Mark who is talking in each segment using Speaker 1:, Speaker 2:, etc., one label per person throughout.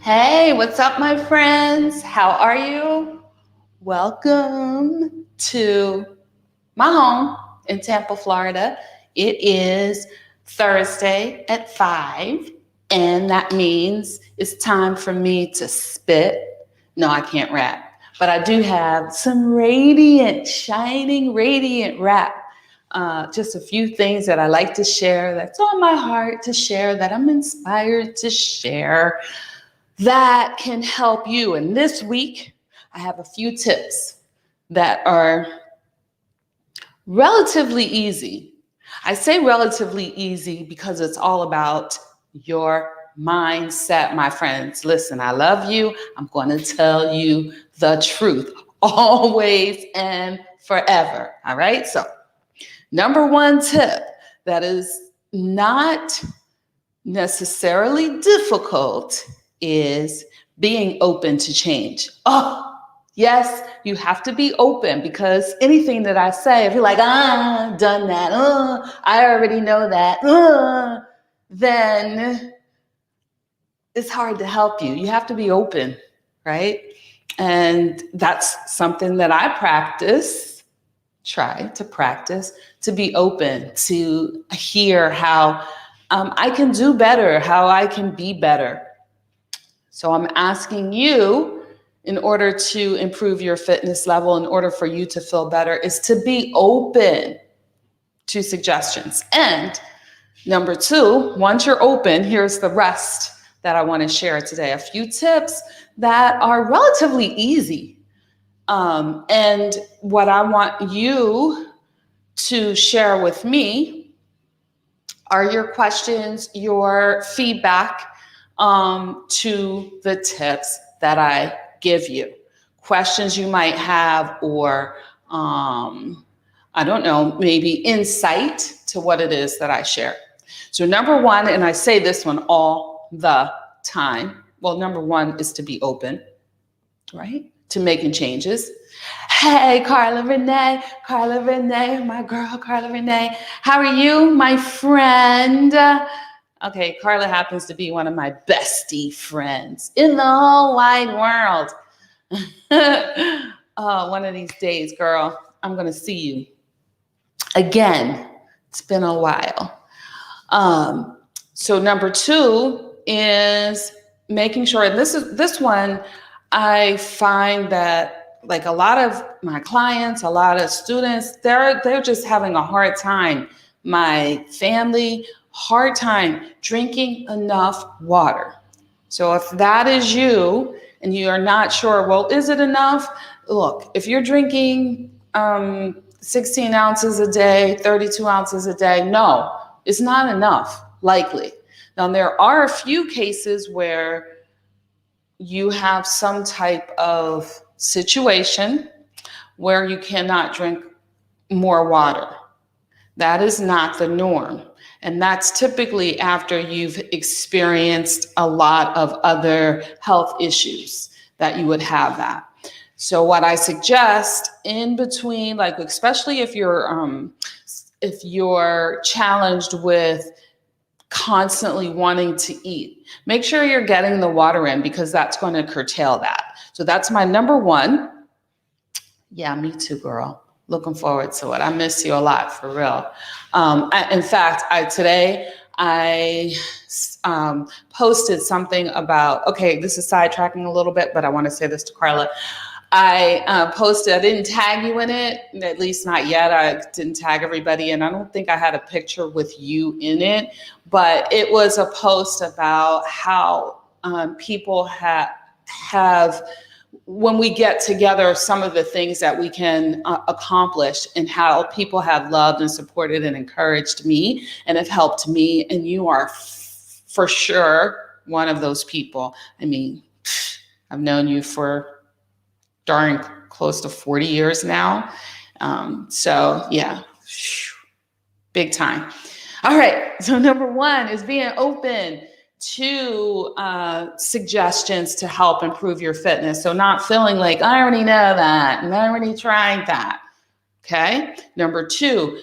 Speaker 1: Hey, what's up, my friends? How are you? Welcome to my home in Tampa, Florida. It is Thursday at 5, and that means it's time for me to spit. No, I can't rap, but I do have some radiant, shining, radiant rap. Just a few things that I like to share that's on my heart to share, that I'm inspired to share that can help you. And this week, I have a few tips that are relatively easy. I say relatively easy because it's all about your mindset, my friends. Listen, I love you. I'm going to tell you the truth always and forever. All right. So, number one tip that is not necessarily difficult is being open to change. Oh, yes, you have to be open, because anything that I say, if you're like, done that, I already know that, then it's hard to help you. You have to be open, right? And that's something that I try to practice, to be open, to hear how I can do better, how I can be better. So I'm asking you, in order to improve your fitness level, in order for you to feel better, is to be open to suggestions. And number two, once you're open, here's the rest that I want to share today. A few tips that are relatively easy. And what I want you to share with me are your questions, your feedback to the tips that I give you. Questions you might have, or I don't know, maybe insight to what it is that I share. So number one, and I say this one all the time. Well, number one is to be open, right? To making changes. Hey, Carla Renee, my girl, Carla Renee. How are you, my friend? Okay, Carla happens to be one of my bestie friends in the whole wide world. Oh, one of these days, girl, I'm going to see you again. It's been a while. So number two is making sure, and this one, I find that, like, a lot of my clients, a lot of students, they're just having a hard time. My family, hard time drinking enough water. So if that is you and you are not sure, well, is it enough? Look, if you're drinking 16 ounces a day, 32 ounces a day, no, it's not enough, likely. Now, there are a few cases where you have some type of situation where you cannot drink more water. That is not the norm. And that's typically after you've experienced a lot of other health issues that you would have that. So what I suggest in between, like, especially if you're challenged with constantly wanting to eat, make sure you're getting the water in, because that's going to curtail that. So that's my number one. Yeah, me too, girl. Looking forward to it. I miss you a lot, for real. In fact, today I posted something about, okay, this is sidetracking a little bit, but I want to say this to Carla. I posted, I didn't tag you in it, at least not yet. I didn't tag everybody, and I don't think I had a picture with you in it, but it was a post about how people have, when we get together, some of the things that we can accomplish, and how people have loved and supported and encouraged me and have helped me. And you are for sure one of those people. I mean, I've known you for darn close to 40 years now. So yeah, big time. All right. So number one is being open to suggestions to help improve your fitness. So not feeling like, I already know that and I already tried that. Okay. Number two,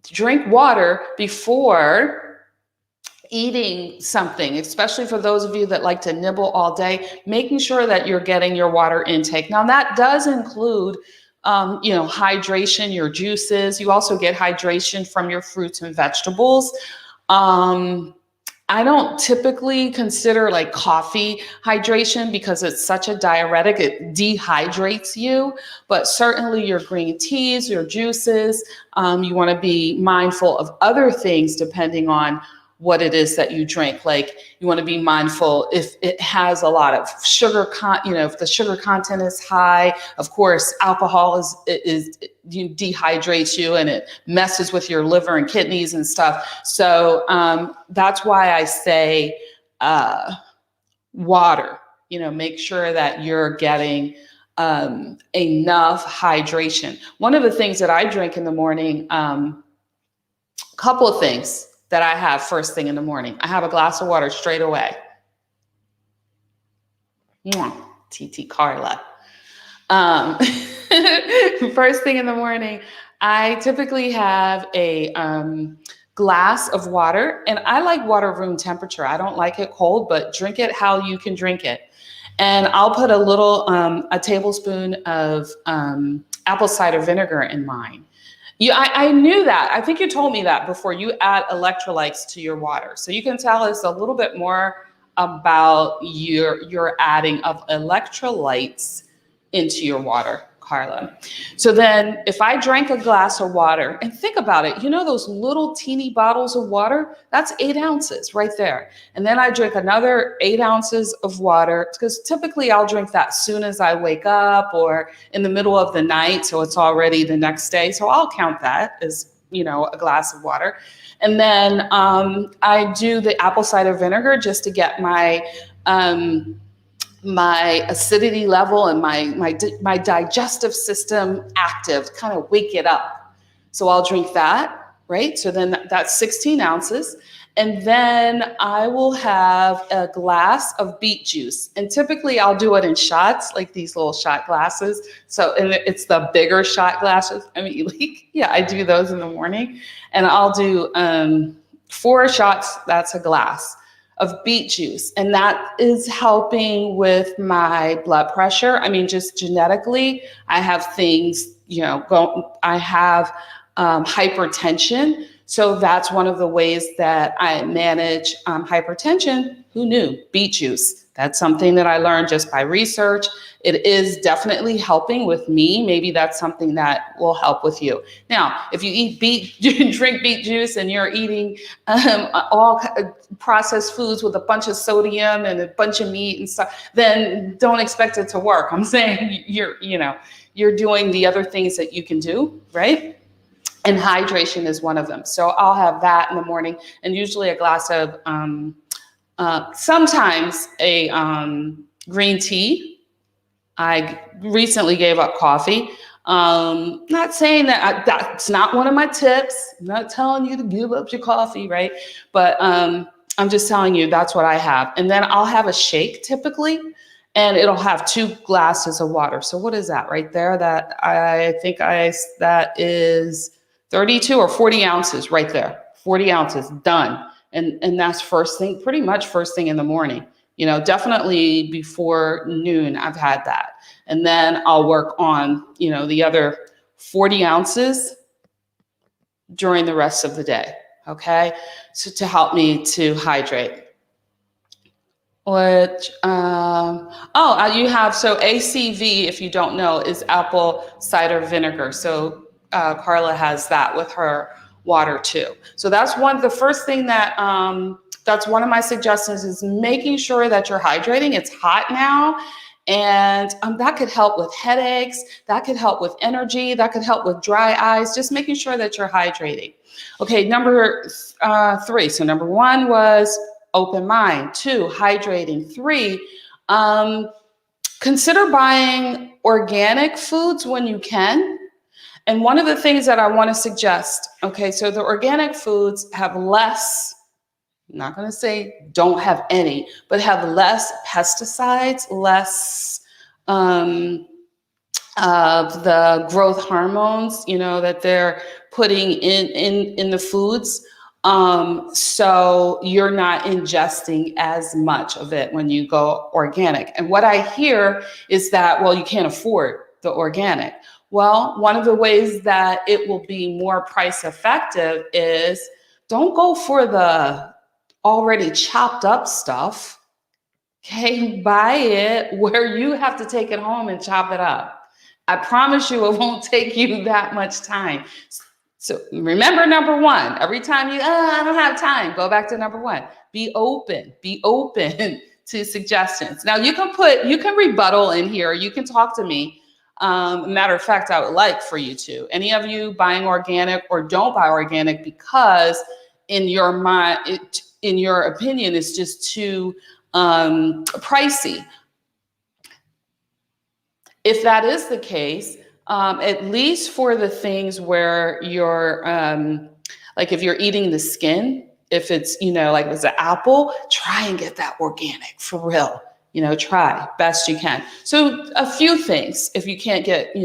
Speaker 1: drink water before eating something, especially for those of you that like to nibble all day, making sure that you're getting your water intake. Now that does include, hydration, your juices. You also get hydration from your fruits and vegetables. Um, I don't typically consider like coffee hydration because it's such a diuretic, it dehydrates you, but certainly your green teas, your juices, you want to be mindful of other things depending on what it is that you drink. Like you want to be mindful if it has a lot of sugar if the sugar content is high. Of course, alcohol dehydrates you and it messes with your liver and kidneys and stuff. So that's why I say water. Make sure that you're getting enough hydration. One of the things that I drink in the morning, a couple of things that I have first thing in the morning. I have a glass of water straight away. TT Carla. First thing in the morning, I typically have a glass of water, and I like water room temperature. I don't like it cold, but drink it how you can drink it. And I'll put a tablespoon of apple cider vinegar in mine. I knew that. I think you told me that before. You add electrolytes to your water. So you can tell us a little bit more about your adding of electrolytes into your water, Carla. So then if I drank a glass of water, and think about it, those little teeny bottles of water, that's 8 ounces right there. And then I drink another 8 ounces of water, because typically I'll drink that soon as I wake up or in the middle of the night. So it's already the next day. So I'll count that as, a glass of water. And then I do the apple cider vinegar just to get my acidity level and my digestive system active, kind of wake it up. So I'll drink that, right? So then that's 16 ounces. And then I will have a glass of beet juice. And typically I'll do it in shots, like these little shot glasses. So and it's the bigger shot glasses. I do those in the morning. And I'll do 4 shots, that's a glass of beet juice. And that is helping with my blood pressure. Just genetically, I have things, I have hypertension. So that's one of the ways that I manage hypertension. Who knew? Beet juice. That's something that I learned just by research. It is definitely helping with me. Maybe that's something that will help with you. Now, if you drink beet juice and you're eating all processed foods with a bunch of sodium and a bunch of meat and stuff, then don't expect it to work. I'm saying you're doing the other things that you can do, right? And hydration is one of them. So I'll have that in the morning, and usually a glass of sometimes a green tea. I recently gave up coffee. Not saying that that's not one of my tips. I'm not telling you to give up your coffee, right? But I'm just telling you that's what I have. And then I'll have a shake typically, and it'll have 2 glasses of water. So what is that right there? That that is 32 or 40 ounces right there. 40 ounces done. And that's pretty much first thing in the morning. Definitely before noon, I've had that. And then I'll work on, the other 40 ounces during the rest of the day. Okay. So to help me to hydrate. Which, you have, so ACV, if you don't know, is apple cider vinegar. So Carla has that with her water too. So that's the first thing that, that's one of my suggestions, is making sure that you're hydrating. It's hot now. And that could help with headaches. That could help with energy. That could help with dry eyes. Just making sure that you're hydrating. Okay, number 3. So number 1 was open mind. 2, hydrating. 3, consider buying organic foods when you can. And one of the things that I want to suggest, okay, so the organic foods have less, I'm not going to say don't have any, but have less pesticides, less of the growth hormones, that they're putting in the foods. So you're not ingesting as much of it when you go organic. And what I hear is that, well, you can't afford the organic. Well, one of the ways that it will be more price effective is don't go for the already chopped up stuff. Okay, buy it where you have to take it home and chop it up. I promise you it won't take you that much time. So remember number one, every time you, I don't have time, go back to number one. Be open to suggestions. Now you can rebuttal in here, you can talk to me. Matter of fact, I would like for you to. Any of you buying organic or don't buy organic because in your mind, in your opinion, it's just too pricey. If that is the case, at least for the things where you're, like if you're eating the skin, if it's, like it's an apple, try and get that organic for real. Try best you can. So a few things, if you can't get,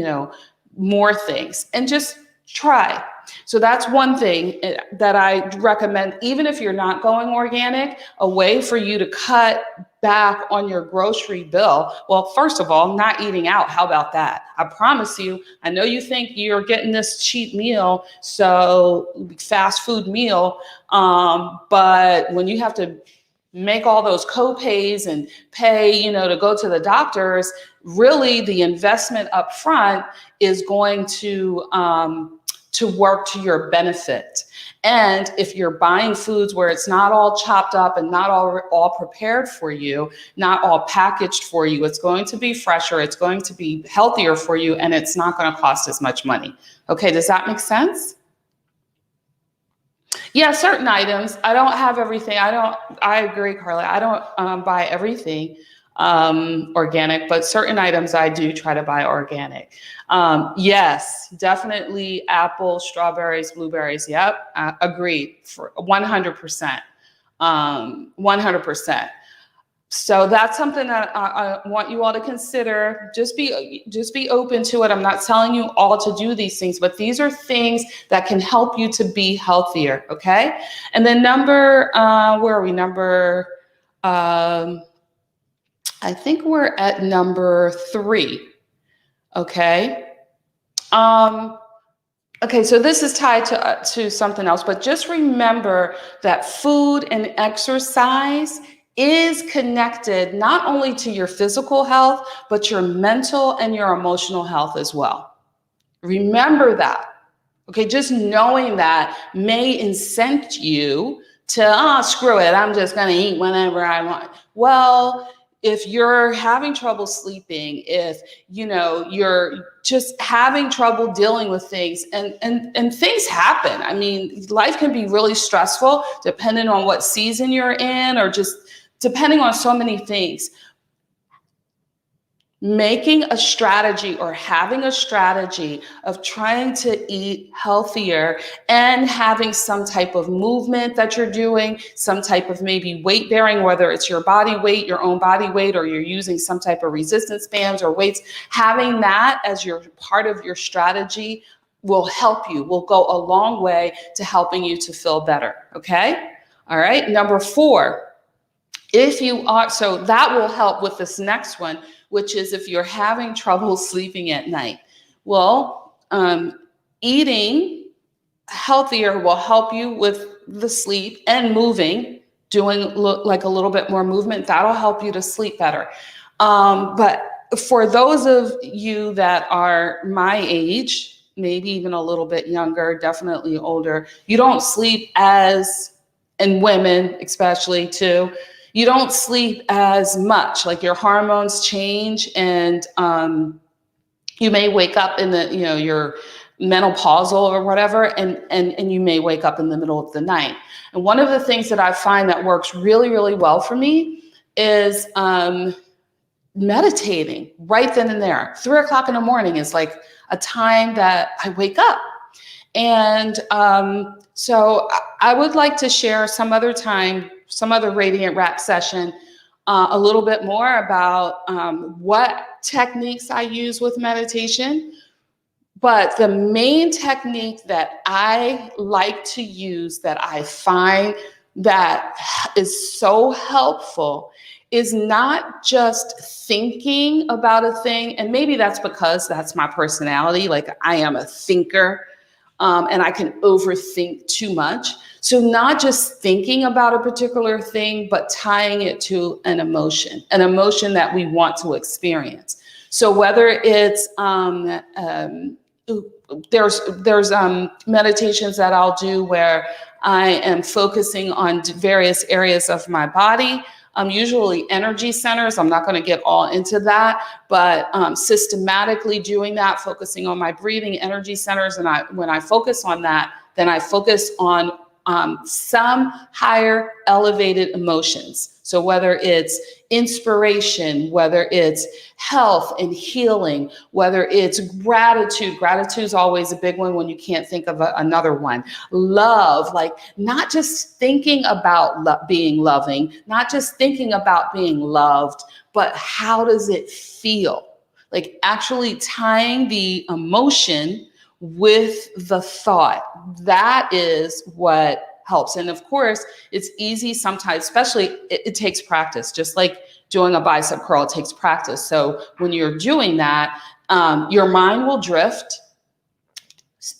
Speaker 1: more things, and just try. So that's one thing that I recommend, even if you're not going organic, a way for you to cut back on your grocery bill. Well, first of all, not eating out. How about that? I promise you, I know you think you're getting this cheap meal, so fast food meal, but when you have to make all those co-pays and pay, to go to the doctors, really the investment up front is going to work to your benefit. And if you're buying foods where it's not all chopped up and not all prepared for you, not all packaged for you, it's going to be fresher, it's going to be healthier for you, and it's not going to cost as much money. Okay, does that make sense? Yeah, certain items. I don't have everything. I agree, Carla. I don't buy everything organic, but certain items I do try to buy organic. Yes, definitely apples, strawberries, blueberries. Yep, agreed for 100%. 100%. So that's something that I want you all to consider. Just be open to it. I'm not telling you all to do these things, but these are things that can help you to be healthier. Okay. And then where are we? I think we're at number 3. Okay. Okay, so this is tied to something else, but just remember that food and exercise is connected not only to your physical health, but your mental and your emotional health as well. Remember that. Okay, just knowing that may incent you to, screw it, I'm just going to eat whenever I want. Well, if you're having trouble sleeping, if you're just having trouble dealing with things, and things happen. I mean, life can be really stressful depending on what season you're in, or just depending on so many things. Making a strategy or having a strategy of trying to eat healthier and having some type of movement that you're doing, some type of maybe weight bearing, whether it's your body weight, your own body weight, or you're using some type of resistance bands or weights, having that as your part of your strategy will help you, will go a long way to helping you to feel better. Okay. All right. Number 4, so that will help with this next one, which is if you're having trouble sleeping at night. Well, eating healthier will help you with the sleep, and moving, doing like a little bit more movement, that'll help you to sleep better. But for those of you that are my age, maybe even a little bit younger, definitely older, you don't sleep and women especially too, you don't sleep as much, like your hormones change, and you may wake up in your menopausal or whatever, and you may wake up in the middle of the night. And one of the things that I find that works really, really well for me is meditating right then and there. 3 o'clock in the morning is like a time that I wake up. And so I would like to share some other Radiant Wrap session, a little bit more about what techniques I use with meditation. But the main technique that I like to use, that I find that is so helpful, is not just thinking about a thing. And maybe that's because that's my personality. Like, I am a thinker, and I can overthink too much. So not just thinking about a particular thing, but tying it to an emotion that we want to experience. So whether it's there's meditations that I'll do where I am focusing on various areas of my body. Usually energy centers. I'm not going to get all into that, but systematically doing that, focusing on my breathing energy centers. And when I focus on that, then I focus on some higher elevated emotions. So whether it's inspiration, whether it's health and healing, whether it's gratitude. Gratitude is always a big one when you can't think of another one. Love, like not just thinking about being loving, not just thinking about being loved, but how does it feel? Like actually tying the emotion with the thought. That is what helps. And of course, it's easy sometimes, especially it takes practice, just like doing a bicep curl, it takes practice. So when you're doing that, your mind will drift.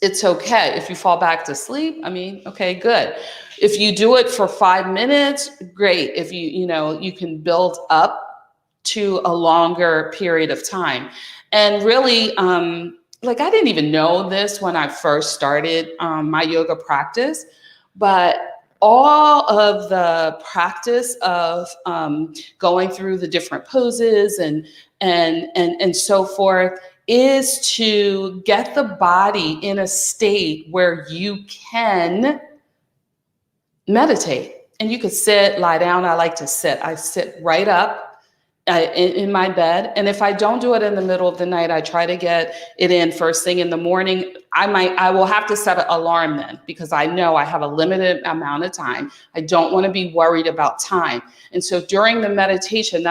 Speaker 1: It's okay. If you fall back to sleep, I mean, okay, good. If you do it for 5 minutes, great. If you can build up to a longer period of time. And really, like I didn't even know this when I first started my yoga practice, but all of the practice of going through the different poses and so forth is to get the body in a state where you can meditate. And you could sit, lie down. I like to sit. I sit right up in my bed. And if I don't do it in the middle of the night, I try to get it in first thing in the morning. I will have to set an alarm then because I know I have a limited amount of time. I don't want to be worried about time. And so during the meditation,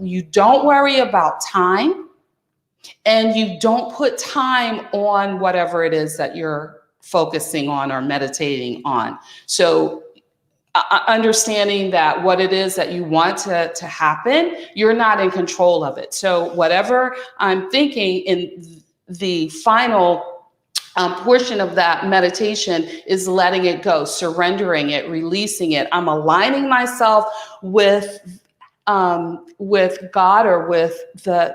Speaker 1: you don't worry about time and you don't put time on whatever it is that you're focusing on or meditating on. So understanding that what it is that you want to happen, you're not in control of it. So whatever I'm thinking in the final portion of that meditation is letting it go, surrendering it, releasing it. I'm aligning myself with God or with the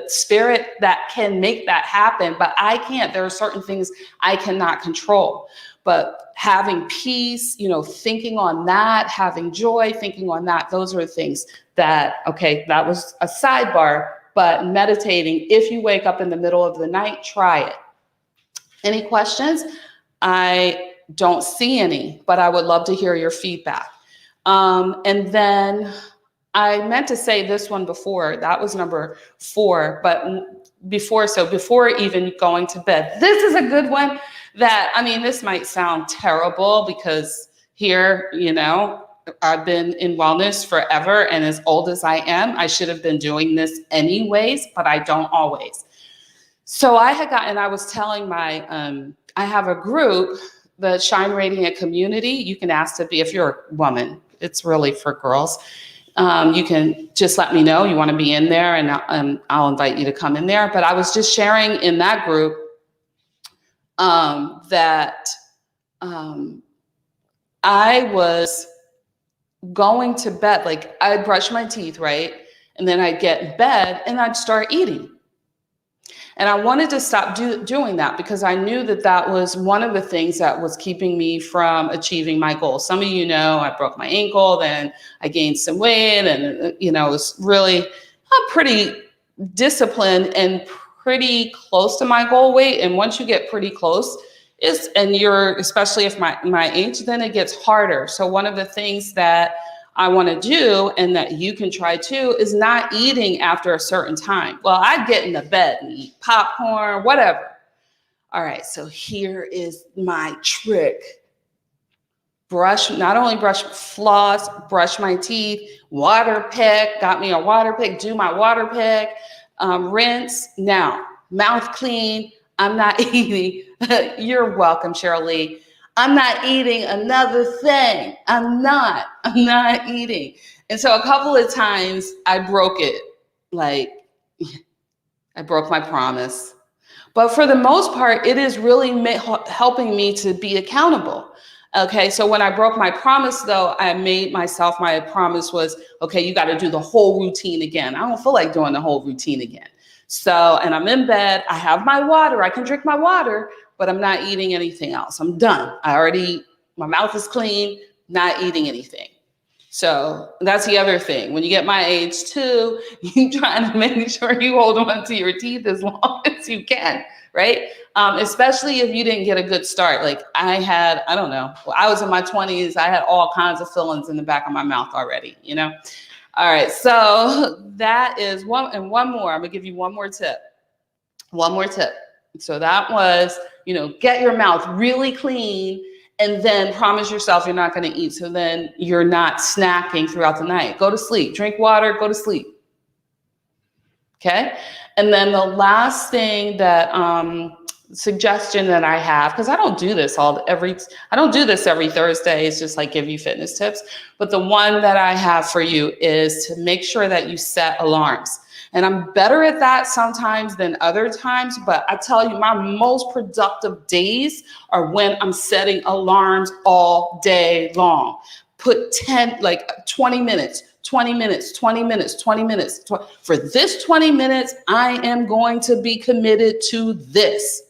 Speaker 1: spirit that can make that happen, but I can't. There are certain things I cannot control. But having peace, thinking on that, having joy, thinking on that, those are things that, okay, that was a sidebar, but meditating, if you wake up in the middle of the night, try it. Any questions? I don't see any, but I would love to hear your feedback. And then I meant to say this one before, that was number 4, but before even going to bed, this is a good one that, this might sound terrible because here, I've been in wellness forever. And as old as I am, I should have been doing this anyways, but I don't always. So I was telling I have a group, the Shine Radiant community. You can ask to be, if you're a woman, it's really for girls. You can just let me know you want to be in there and I'll invite you to come in there. But I was just sharing in that group that I was going to bed, like I'd brush my teeth, right? And then I'd get in bed and I'd start eating. And I wanted to stop doing that because I knew that was one of the things that was keeping me from achieving my goals. Some of you know I broke my ankle, then I gained some weight and, it was really pretty disciplined and pretty close to my goal weight. And once you get pretty close, and you're, especially if my age, then it gets harder. So one of the things that I want to do, and that you can try too, is not eating after a certain time. Well, I get into bed and eat popcorn, whatever. All right, so here is my trick. Not only floss, brush my teeth, water pick, got me a water pick, do my water pick, rinse. Now, mouth clean. I'm not eating. You're welcome, Cheryl Lee. I'm not eating another thing. I'm not eating. And so a couple of times I broke it. Like, I broke my promise. But for the most part, it is really helping me to be accountable. Okay, so when I broke my promise, though, I made myself, my promise was, okay, you got to do the whole routine again. I don't feel like doing the whole routine again. So, and I'm in bed, I have my water, I can drink my water, but I'm not eating anything else. I'm done. My mouth is clean, not eating anything. So that's the other thing. When you get my age too, you trying to make sure you hold on to your teeth as long as you can, right? Especially if you didn't get a good start. Like I don't know, I was in my 20s, I had all kinds of fillings in the back of my mouth already, you know? All right, so that is one, and one more, I'm gonna give you one more tip. One more tip. So that was, get your mouth really clean and then promise yourself you're not going to eat. So then you're not snacking throughout the night. Go to sleep, drink water, go to sleep. Okay. And then the last thing that, suggestion that I have, because I don't do this every Thursday. It's just like give you fitness tips. But the one that I have for you is to make sure that you set alarms. And I'm better at that sometimes than other times, but I tell you, my most productive days are when I'm setting alarms all day long. Put 20 minutes, 20 minutes, 20 minutes, 20 minutes. For this 20 minutes, I am going to be committed to this.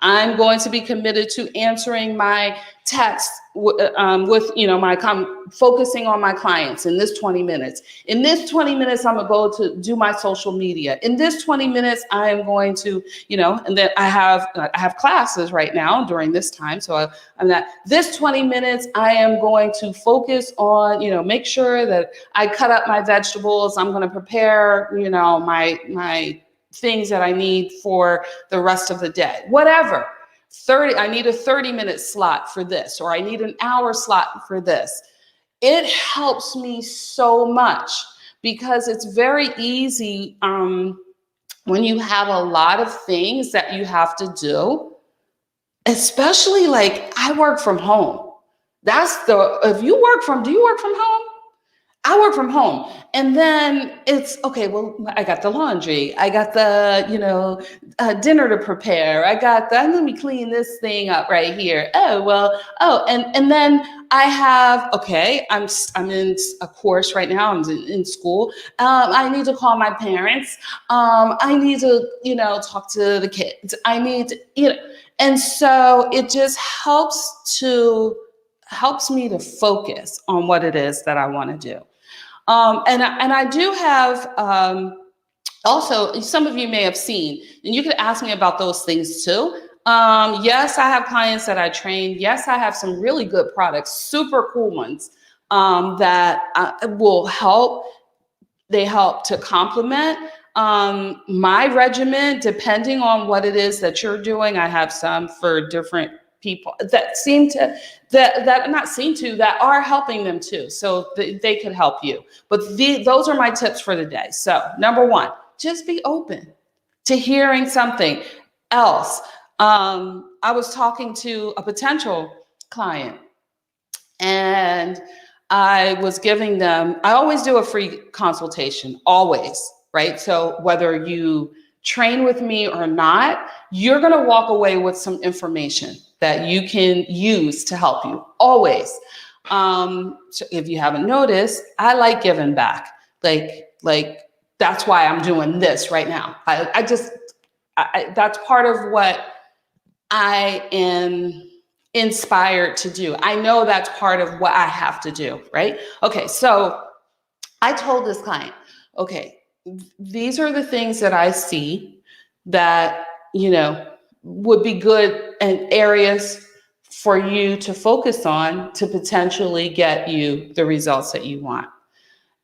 Speaker 1: I'm going to be committed to answering my texts focusing on my clients in this 20 minutes. In this 20 minutes, I'm going to go to do my social media. In this 20 minutes, I am going to, and then I have classes right now during this time. So this 20 minutes, I am going to focus on, make sure that I cut up my vegetables. I'm going to prepare, my things that I need for the rest of the day, whatever. I need a 30-minute slot for this, or I need an hour slot for this. It helps me so much because it's very easy when you have a lot of things that you have to do, especially like I work from home. Do you work from home? I work from home. And then it's, okay, well, I got the laundry. I got the, dinner to prepare. let me clean this thing up right here. And then I have, okay, I'm in a course right now. I'm in school. I need to call my parents. I need to, talk to the kids. I need to, and so it just helps me to focus on what it is that I want to do. And I do have, also, some of you may have seen, and you could ask me about those things too. Yes, I have clients that I train. Yes, I have some really good products, super cool ones, that will help. They help to complement my regimen, depending on what it is that you're doing. I have some for different people that that are helping them too. So they could help you. But those are my tips for the day. So number one, just be open to hearing something else. I was talking to a potential client and I was giving them, I always do a free consultation, always, right? So whether you train with me or not, you're going to walk away with some information that you can use to help you, always. So if you haven't noticed, I like giving back. Like that's why I'm doing this right now. That's part of what I am inspired to do. I know that's part of what I have to do, right? Okay, so I told this client, okay, these are the things that I see that, would be good and areas for you to focus on to potentially get you the results that you want.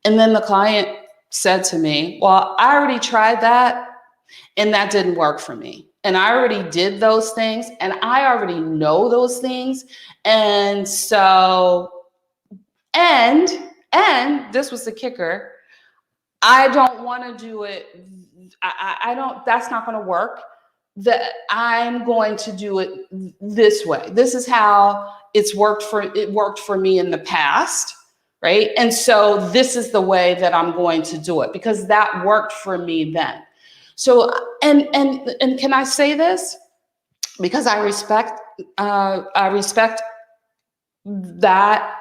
Speaker 1: And then the client said to me, well, I already tried that and that didn't work for me. And I already did those things and I already know those things. And so, and this was the kicker, I don't want to do it. I don't, that's not going to work that I'm going to do it this way. This is how it worked for me in the past, right? And so this is the way that I'm going to do it because that worked for me then. So and can I say this? Because I respect that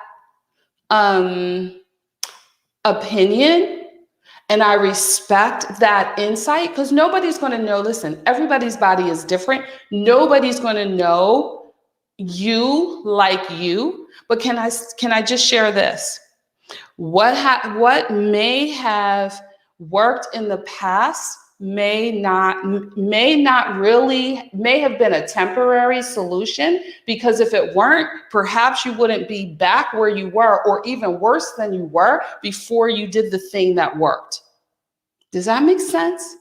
Speaker 1: opinion. And I respect that insight because nobody's going to know. Listen, everybody's body is different. Nobody's going to know you like you. But can I just share this? What may have worked in the past may have been a temporary solution, because if it weren't, perhaps you wouldn't be back where you were, or even worse than you were before you did the thing that worked. Does that make sense?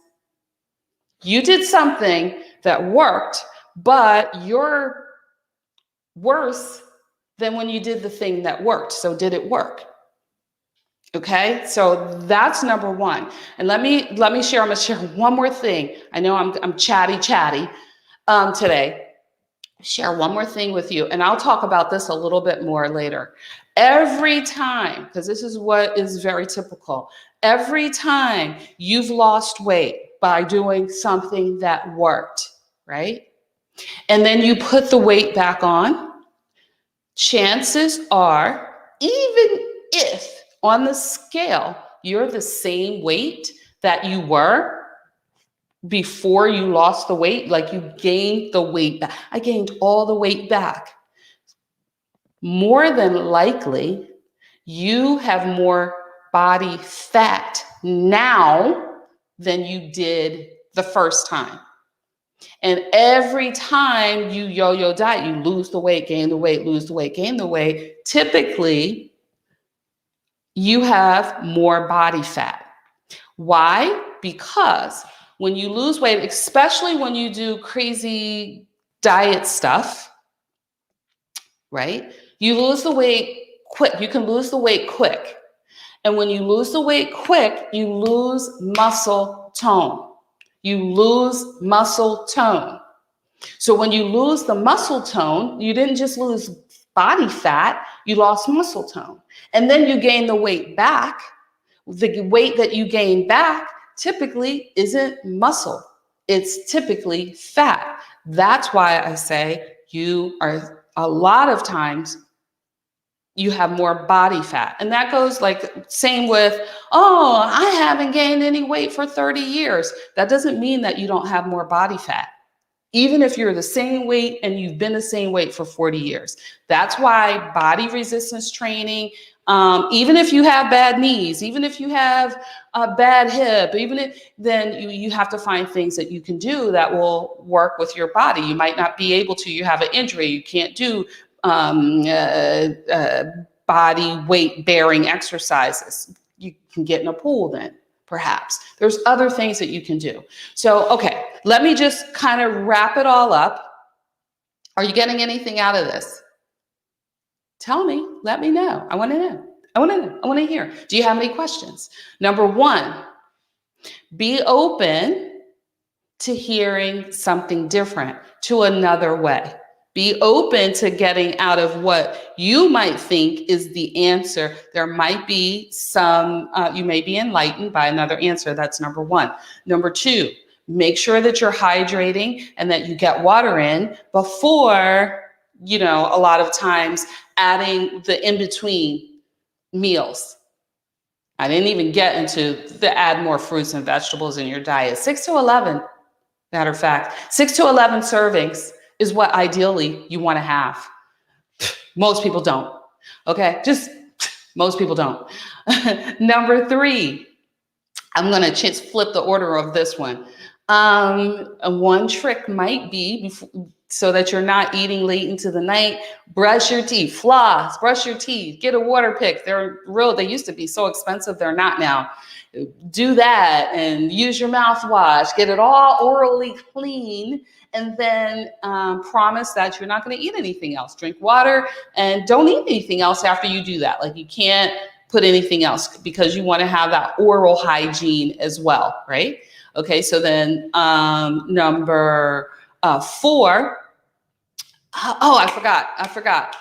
Speaker 1: You did something that worked, but you're worse than when you did the thing that worked. So did it work? Okay, so that's number one. And let me share. I'm gonna share one more thing. I know I'm chatty today. Share one more thing with you, and I'll talk about this a little bit more later. Every time, because this is what is very typical. Every time you've lost weight by doing something that worked, right? And then you put the weight back on, chances are, even if on the scale you're the same weight that you were before you lost the weight, like you gained the weight back. I gained all the weight back. More than likely, you have more body fat now than you did the first time. And every time you yo-yo diet, you lose the weight, gain the weight, lose the weight, gain the weight. Typically, you have more body fat. Why? Because when you lose weight, especially when you do crazy diet stuff, right? You lose the weight quick. You can lose the weight quick. And when you lose the weight quick, you lose muscle tone. You lose muscle tone. So when you lose the muscle tone, you didn't just lose body fat, you lost muscle tone. And then you gain the weight back. The weight that you gain back typically isn't muscle. It's typically fat. That's why I say you are, a lot of times, you have more body fat. And that goes like same with, oh, I haven't gained any weight for 30 years. That doesn't mean that you don't have more body fat. Even if you're the same weight and you've been the same weight for 40 years. That's why body resistance training, even if you have bad knees, even if you have a bad hip, then you have to find things that you can do that will work with your body. You might not be able to, you have an injury, you can't do body weight bearing exercises. You can get in a pool then. Perhaps there's other things that you can do. So, okay, let me just kind of wrap it all up. Are you getting anything out of this? Tell me, let me know. I want to know. I want to hear. Do you have any questions? Number one, be open to hearing something different, to another way. Be open to getting out of what you might think is the answer. There might be some, you may be enlightened by another answer. That's number one. Number two, make sure that you're hydrating and that you get water in before, a lot of times adding the in-between meals. I didn't even get into the add more fruits and vegetables in your diet. 6 to 11, matter of fact, 6 to 11 servings is what ideally you want to have. Most people don't. Okay, just most people don't. Number three, I'm going to just flip the order of this one. One trick might be, so that you're not eating late into the night, brush your teeth, floss, brush your teeth, get a water pick. They used to be so expensive, they're not now. Do that and use your mouthwash, get it all orally clean, and then promise that you're not going to eat anything else. Drink water and don't eat anything else after you do that. Like you can't put anything else because you want to have that oral hygiene as well, right? Okay, so then number 4. Oh, I forgot.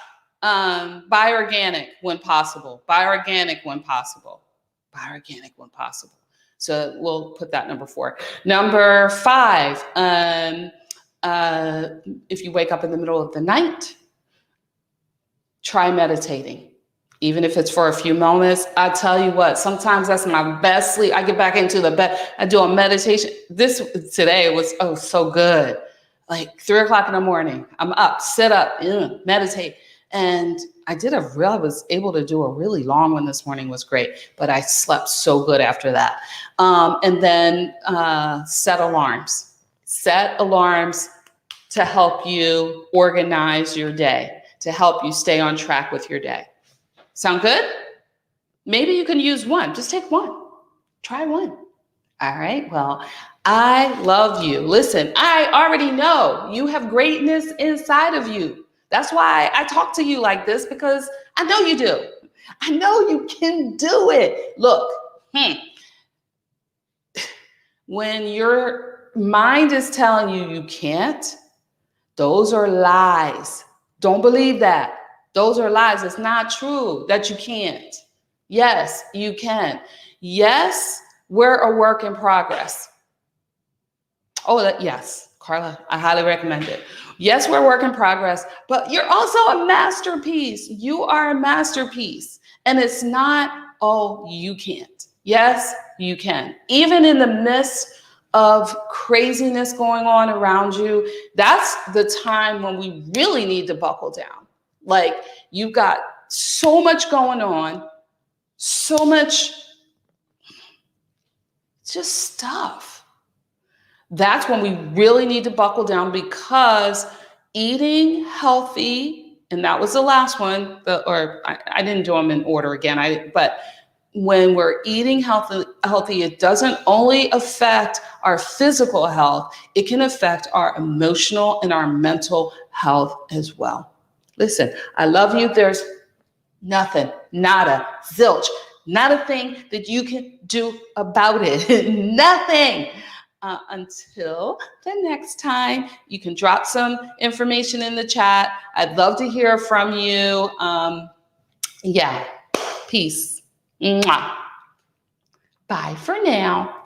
Speaker 1: Buy organic when possible. Buy organic when possible. Buy organic when possible. So we'll put that number 4. Number 5, if you wake up in the middle of the night, try meditating. Even if it's for a few moments, I tell you what, sometimes that's my best sleep. I get back into the bed, I do a meditation. Today was, so good. Like 3 o'clock in the morning, I'm up, sit up, meditate. And I was able to do a really long one this morning. Was great, but I slept so good after that. And then set alarms to help you organize your day, to help you stay on track with your day. Sound good? Maybe you can use one. Just take one. Try one. All right. Well, I love you. Listen, I already know you have greatness inside of you. That's why I talk to you like this, because I know you do. I know you can do it. Look, when your mind is telling you you can't, those are lies. Don't believe that. Those are lies. It's not true that you can't. Yes, you can. Yes, we're a work in progress. Yes, Carla, I highly recommend it. Yes, we're a work in progress, but you're also a masterpiece. You are a masterpiece. And it's not, you can't. Yes, you can. Even in the midst of craziness going on around you, that's the time when we really need to buckle down. Like, you've got so much going on, so much just stuff. That's when we really need to buckle down, because eating healthy, and that was the last one, I didn't do them in order again, but when we're eating healthy, it doesn't only affect our physical health, it can affect our emotional and our mental health as well. Listen, I love you. There's nothing, nada, zilch, not a thing that you can do about it. Nothing. Until the next time, you can drop some information in the chat. I'd love to hear from you. Peace. Mwah. Bye for now.